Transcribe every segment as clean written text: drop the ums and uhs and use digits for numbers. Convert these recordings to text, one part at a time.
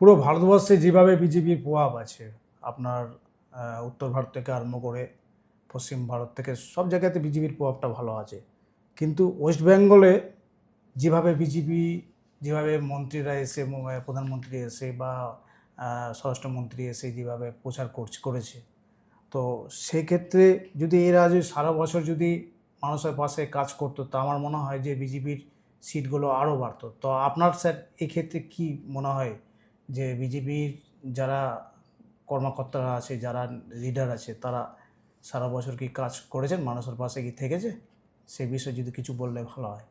পুরো ভারতবর্ষে যেভাবে বিজেপির প্রভাব আছে, আপনার উত্তর ভারত থেকে আরম্ভ করে পশ্চিম ভারত থেকে সব জায়গাতে বিজেপির প্রভাবটা ভালো আছে। কিন্তু ওয়েস্ট বেঙ্গলে যেভাবে বিজেপি, যেভাবে মন্ত্রীরা এসে, প্রধানমন্ত্রী এসে বা স্বরাষ্ট্রমন্ত্রী এসে যেভাবে প্রচার করেছে, তো সেক্ষেত্রে যদি এরা যদি সারা বছর যদি মানুষের পাশে কাজ করতো, তো আমার মনে হয় যে বিজেপির সিটগুলো আরও বাড়তো। তো আপনার স্যার এক্ষেত্রে কি মনে হয় যে বিজেপির যারা কর্মকর্তারা আছে, যারা লিডার আছে, তারা সারা বছর কি কাজ করেছেন, মানুষের পাশে কি থেকেছে? সেই বিষয়ে যদি কিছু বললে ভালো হয়।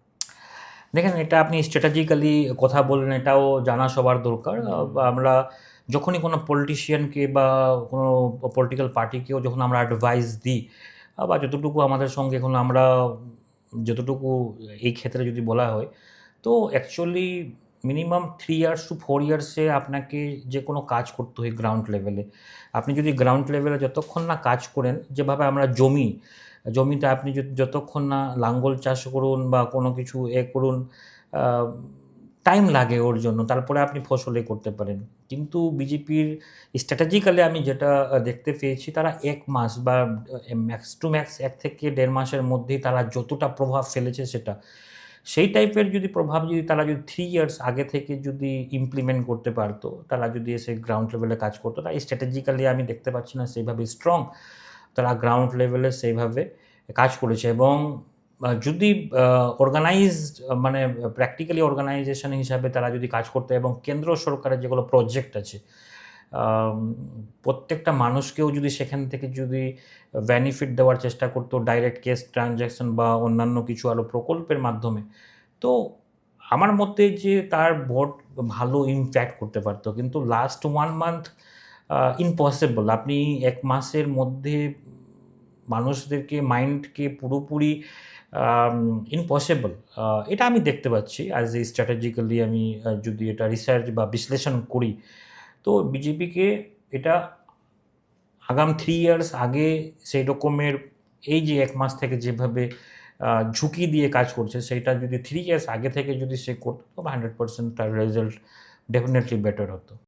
দেখেন, এটা আপনি স্ট্র্যাটেজিক্যালি কথা বললেন, এটাও জানা সবার দরকার। আমরা যখনই কোনো পলিটিশিয়ানকে বা কোনো পলিটিক্যাল পার্টিকেও যখন আমরা অ্যাডভাইস দিই, বা যতটুকু আমাদের সঙ্গে এখন আমরা যতটুকু এই ক্ষেত্রে যদি বলা হয়, তো অ্যাকচুয়ালি মিনিমাম 3 ইয়ার্স টু 4 ইয়ার্সে আপনাকে যে কোনো কাজ করতে হয় গ্রাউন্ড লেভেলে। আপনি যদি গ্রাউন্ড লেভেলে যতক্ষণ না কাজ করেন, যেভাবে আমরা জমিতে আপনি যতক্ষণ না লাঙ্গল চাষ করুন বা কোনো কিছু করুন, টাইম লাগে ওর জন্য, তারপরে আপনি ফসলে করতে পারেন। কিন্তু বিজেপির স্ট্র্যাটেজিক্যালি আমি যেটা দেখতে পেয়েছি, তারা 1 মাস বা ম্যাক্স টু ম্যাক্স 1 থেকে 1.5 মাসের মধ্যেই তারা যতটা প্রভাব ফেলেছে, সেই টাইপের যদি প্রভাব যদি তারা যদি 3 ইয়ার্স আগে থেকে যদি ইমপ্লিমেন্ট করতে পারতো, তারা যদি এসে গ্রাউন্ড লেভেলে কাজ করতো, তারা স্ট্র্যাটেজিক্যালি আমি দেখতে পাচ্ছি না সেইভাবে স্ট্রং তারা গ্রাউন্ড লেভেলে সেইভাবে কাজ করেছে। এবং যদি অর্গানাইজড, মানে প্র্যাকটিক্যালি অর্গানাইজেশন হিসাবে তারা যদি কাজ করতো এবং কেন্দ্র সরকারের যেগুলো প্রজেক্ট আছে, আম, প্রত্যেকটা মানুষকেও যদি সেখান থেকে যদি বেনিফিট দেওয়ার চেষ্টা করতো ডাইরেক্ট কেস ট্রানজ্যাকশন বা অন্যান্য কিছু আরও প্রকল্পের মাধ্যমে, তো আমার মতে যে তার ভোট ভালো ইমপ্যাক্ট করতে পারতো। কিন্তু লাস্ট 1 মান্থ ইম্পসিবল। আপনি 1 মাসের মধ্যে মানুষদেরকে মাইন্ডকে পুরোপুরি ইম্পসিবল, এটা আমি দেখতে পাচ্ছি অ্যাজ এ স্ট্র্যাটেজিক্যালি। আমি যদি এটা রিসার্চ বা বিশ্লেষণ করি, তো বিজেপিকে এটা আগাম 3 ইয়ার্স আগে সেই রকমের, এই যে 1 মাস থেকে যেভাবে ঝুঁকি দিয়ে কাজ করছে, সেইটা যদি 3 ইয়ার্স আগে থেকে যদি সে করতো, তবে 100% তার রেজাল্ট ডেফিনেটলি বেটার হতো।